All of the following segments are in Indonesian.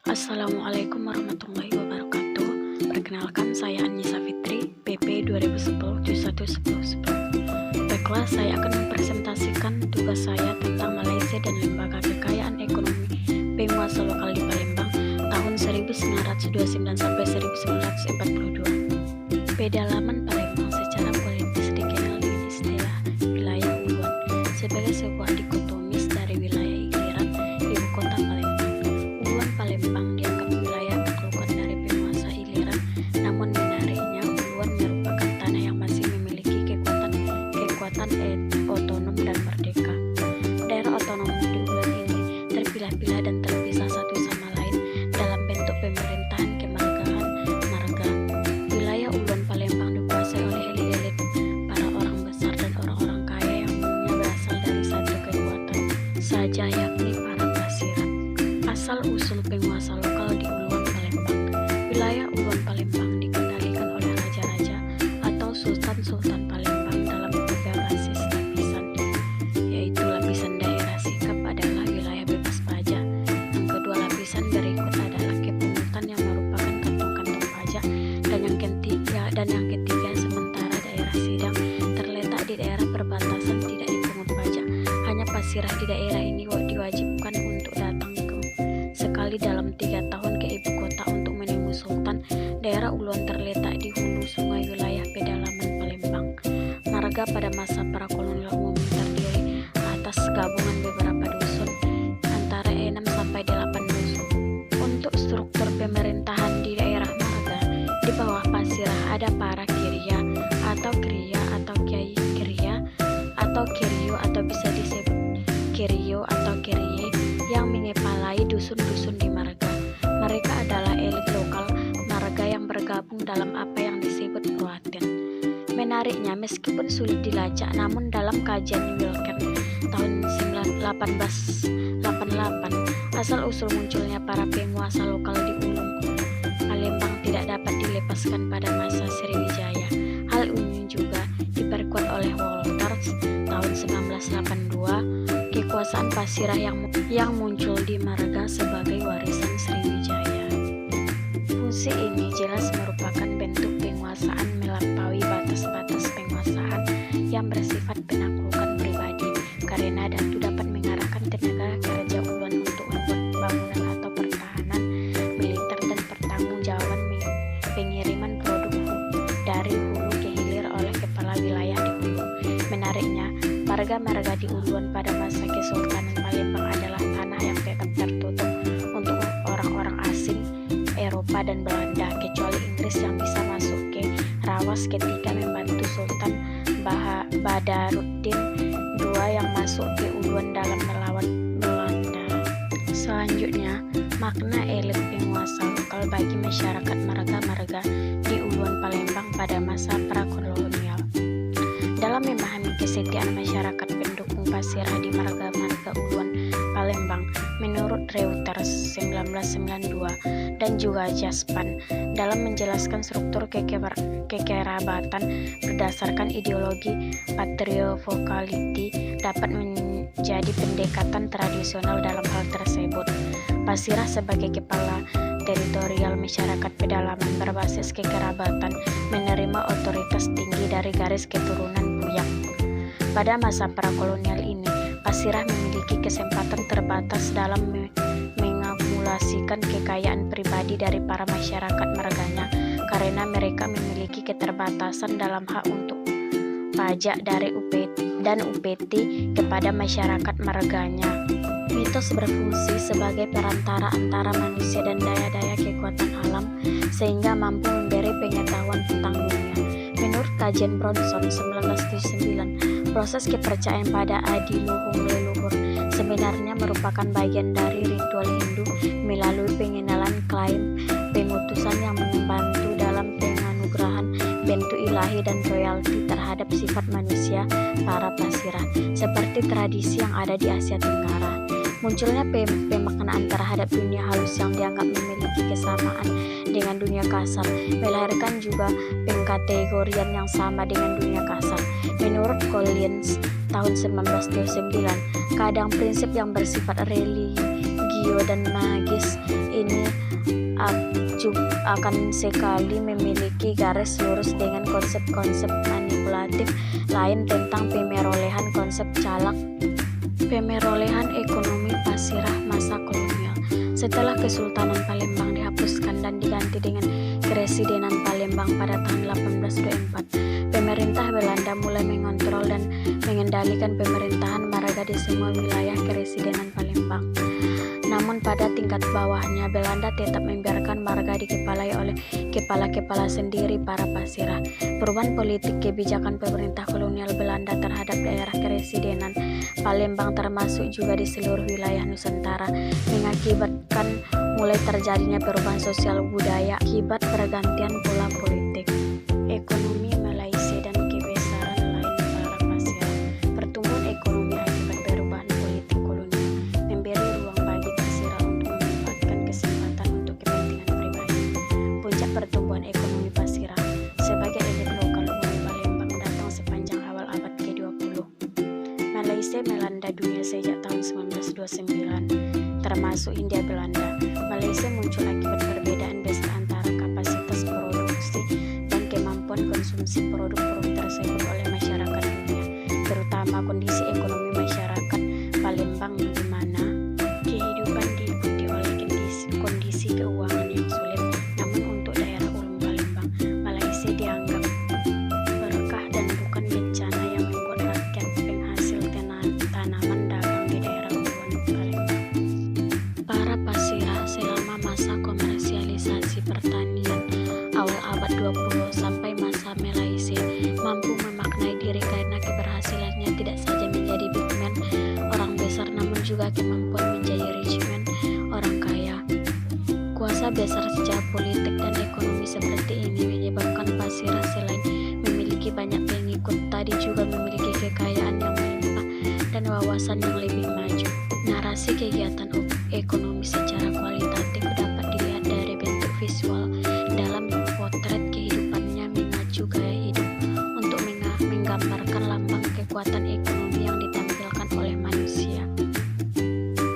Assalamualaikum warahmatullahi wabarakatuh. Perkenalkan, saya Anissa Fitri, PP 2010-21-10. Baiklah, saya akan mempresentasikan tugas saya tentang Malaysia dan Lembaga Kekayaan Ekonomi Penguasa Lokal di Palembang tahun 1929 sampai 1942. Pedalaman Palembang secara politis dikenal dengan istilah wilayah uluan sebagai sebuah dikotomis dari wilayah Iliran, ibu kota Palembang. Uluan Palembang dianggap wilayah kelukan dari penguasa Iliran, namun menariknya uluan merupakan tanah yang masih memiliki kekuatan otonom dan merdeka. Daerah otonom di uluan ini terpilah-pilah dan terpisah satu sama lain dalam bentuk pemerintahan kemargaan marga. Wilayah uluan Palembang dikuasai oleh elit-elit, para orang besar dan orang-orang kaya yang umumnya berasal dari satu kekuatan saja, yakni para pasirat. Asal-usul penguasa lokal di uluan Palembang. Wilayah uluan Palembang dikendalikan oleh raja-raja atau sultan-sultan Palembang dalam tiga basis lapisan, yaitu lapisan daerah sikap adalah wilayah bebas pajak. Yang kedua lapisan berikut adalah kepungutan yang merupakan kantong-kantong pajak, dan yang ketiga sementara daerah sidang terletak di daerah perbatasan tidak dipungut pajak. Hanya pasirah di daerah ini diwajibkan untuk datang sekali dalam 3 tahun ke ibu kota untuk menunggu sultan. Daerah uluan terletak di hulu sungai wilayah pedalaman Palembang. Marga pada masa prakolonial umumnya terdiri atas gabungan beberapa dusun antara 6 sampai 8 dusun. Untuk struktur pemerintahan di daerah marga, di bawah pasirah ada para kiria atau kriya atau kiai kiria atau kirio atau bisa disebut kirio atau kirie yang mengepalai dusun-dusun di marga. Mereka adalah elit lokal marga yang bergabung dalam apa yang disebut ruatin. Menariknya, meskipun sulit dilacak, namun dalam kajian Wilken tahun 1888, asal-usul munculnya para penguasa lokal di Ulung Palembang tidak dapat dilepaskan pada masa Sriwijaya. Hal ini juga diperkuat oleh Wolters tahun 1982, kekuasaan pasirah yang muncul di marga sebagai warisan Sriwijaya. Fungsi ini jelas merupakan bentuk penguasaan melampaui batas-batas penguasaan yang bersifat penaklukan pribadi, karena datu dapat mengarahkan tenaga kerja uluan untuk membuat bangunan atau pertahanan militer dan pertanggungjawaban pengiriman produk dari hulu ke hilir oleh kepala wilayah di hulu. Menariknya, marga-marga di uluan pada masa Kesultanan Palembang adalah tanah yang tetap tertutup untuk orang-orang asing, Eropa dan Belanda, kecuali Inggris yang bisa masuk ke Rawas ketika membantu Sultan Badaruddin II yang masuk ke uluan dalam melawan Belanda. Selanjutnya, makna elit penguasa lokal bagi masyarakat marga-marga di uluan Palembang pada masa prakolonial. Dalam memahami kesetiaan masyarakat pendukung pasirah di marga-marga uluan Palembang, menurut Reuters 1992 dan juga Jaspan, dalam menjelaskan struktur kekerabatan berdasarkan ideologi patriovokality dapat menjadi pendekatan tradisional dalam hal tersebut. Pasirah sebagai kepala teritorial masyarakat pedalaman berbasis kekerabatan menerima otoritas tinggi dari garis keturunan Buyak. Pada masa prakolonial ini, pasirah memiliki kesempatan terbatas dalam mengakumulasikan kekayaan pribadi dari para masyarakat marganya, karena mereka memiliki keterbatasan dalam hak untuk pajak dari UPT kepada masyarakat marganya. Mitos berfungsi sebagai perantara antara manusia dan daya-daya kekuatan alam sehingga mampu memberi pengetahuan tentang dunia. Menurut kajian Bronson 1979, proses kepercayaan pada adiluhung leluhur sebenarnya merupakan bagian dari ritual Hindu melalui pengenalan klaim pengutusan yang membantu dalam penganugerahan bentuk ilahi dan royalti terhadap sifat manusia para pasirah, seperti tradisi yang ada di Asia Tenggara. Munculnya pemaknaan terhadap dunia halus yang dianggap memiliki kesamaan dengan dunia kasar, melahirkan juga pengkategorian yang sama dengan dunia kasar. Menurut Collins tahun 1929, kadang prinsip yang bersifat religio dan magis ini akan sekali memiliki garis lurus dengan konsep-konsep manipulatif lain tentang pemerolehan konsep calak pemerolehan ekonomi pasirah masa kolonial. Setelah Kesultanan Palembang dihapuskan dan diganti dengan Keresidenan Palembang pada tahun 1824, pemerintah Belanda mulai mengontrol dan mengendalikan pemerintahan marga di semua wilayah Keresidenan Palembang. Namun pada tingkat bawahnya, Belanda tetap membiarkan marga dikepalai oleh kepala-kepala sendiri para pasirah. Perubahan politik kebijakan pemerintah kolonial Belanda terhadap daerah Keresidenan Palembang termasuk juga di seluruh wilayah Nusantara mengakibatkan mulai terjadinya perubahan sosial budaya akibat pergantian pola politik, ekonomi Malaysia dan kebesaran lain para pasirah. Pertumbuhan ekonomi akibat perubahan politik kolonial memberi ruang bagi pasirah untuk memanfaatkan kesempatan untuk kepentingan pribadi. Puncak pertumbuhan ekonomi pasirah sebagai elit lokal umum Palembang datang sepanjang awal abad ke-20. Malaysia melanda dunia sejak tahun 1929, termasuk Hindia Belanda. Malaysia muncul akibat perbedaan besar antara kapasitas produksi dan kemampuan konsumsi produk-produk tersebut oleh masyarakat dunia, terutama kondisi ekonomi masyarakat Palembang di mana kehidupan diikuti oleh kondisi keuangan yang sulit. Namun untuk daerah ulung Palembang, Malaysia dianggap berkah dan bukan bencana yang membuat rakyat penghasil tanaman dagang di daerah uluan Palembang. Para pasirah selama masa komersialisasi pertanian awal abad 20 sampai masa Malaysia mampu memaknai diri karena keberhasilannya tidak saja menjadi big man orang besar namun juga kemampuan menjadi rich man orang kaya. Kuasa besar secara politik dan ekonomi seperti ini menyebabkan pasirah selain memiliki banyak pengikut tadi juga memiliki kekayaan yang melimpah dan wawasan yang lebih maju. Narasi kegiatan ekonomi secara kualitatif dapat dilihat dari bentuk visual dalam potret kehidupannya mengacu gaya hidup untuk menggambarkan lambang kekuatan ekonomi yang ditampilkan oleh manusia.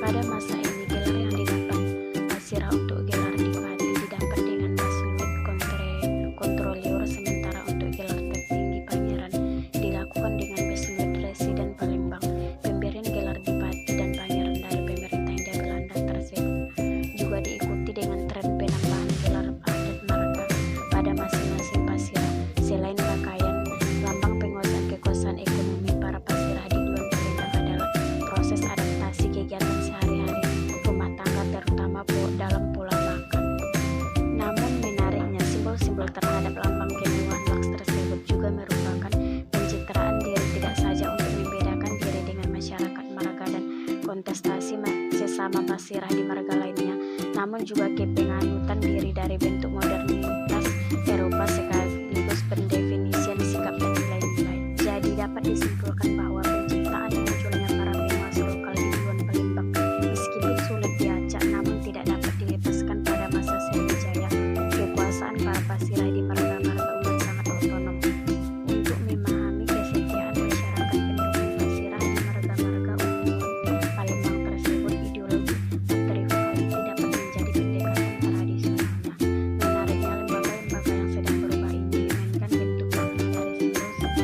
Pada masa ini gelar yang didapat pasirah untuk gelar dipati didapat dengan mas kontrolior, sementara untuk gelar tertinggi pangeran dilakukan dengan besluit Residen Palembang. Pemberian gelar dipati dan pangeran dari pemerintah Hindia Belanda tersebut juga diikuti dengan tren penambahan gelar adat marga pada masing-masing pasirah. Selain pakaian, lambang penguasaan kekuasaan ekonomi para pasirah di Duan Palembang adalah proses adaptasi kegiatan sehari-hari rumah tangga terutama dalam pola makan. Namun menariknya, simbol-simbol terhadap lambang kemewahan waks tersebut juga merupakan pencitraan diri tidak saja untuk membedakan diri dengan masyarakat marga dan kontestasi sesama pasirah di marga lainnya, namun juga kepenganutan diri dari bentuk modernitas Eropa sekaligus pendefinisian sikap dan nilai-nilai. Jadi dapat disimpulkan bahwa penciptaan munculnya para penguasa lokal di Duan Palembang meskipun sulit diacak namun tidak dapat dilepaskan pada masa Sriwijaya. Kekuasaan para pasirah di marga-marga ulun sangat otonom. Untuk memahami kesetiaan masyarakat penduduk pasirah di marga-marga ulun Palembang tersebut, ideologi patriarki dapat menjadi pendekatan tradisionalnya. Menariknya, lembaga-lembaga yang sedang berubah ini memainkan bentuk makna dari simbol-simbol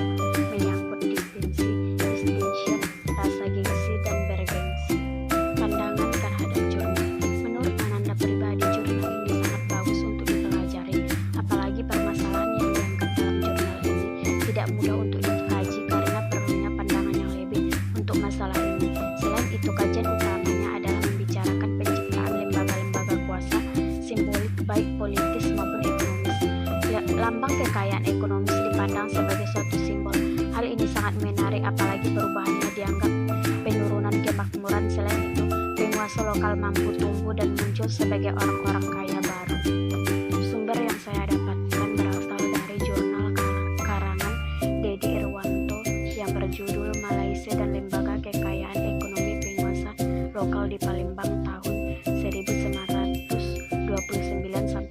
menyangkut distinction, rasa gengsi, dan bergengsi. Pandangan terhadap jurnal. Menurut Ananda pribadi, jurnal ini sangat bagus untuk dipelajari, apalagi permasalahan yang diangkat dalam jurnal ini tidak mudah untuk dikaji karena perlunya pandangan yang lebih untuk masalah ini. Selain itu, kajian utamanya adalah membicarakan penciptaan lembaga-lembaga kuasa simbolik baik politis maupun ekonomis. Lambang kekayaan ekonomis dipandang sebagai suatu simbol. Hal ini sangat menarik apalagi perubahannya dianggap penurunan kemakmuran. Selain itu, penguasa lokal mampu tumbuh dan muncul sebagai orang-orang kaya baru. Sumber yang saya dapatkan berasal dari jurnal karangan Dedi Irwanto yang berjudul Malaysia dan Lembaga Kekayaan Ekonomi Penguasa Lokal di Palembang tahun 1929 sampai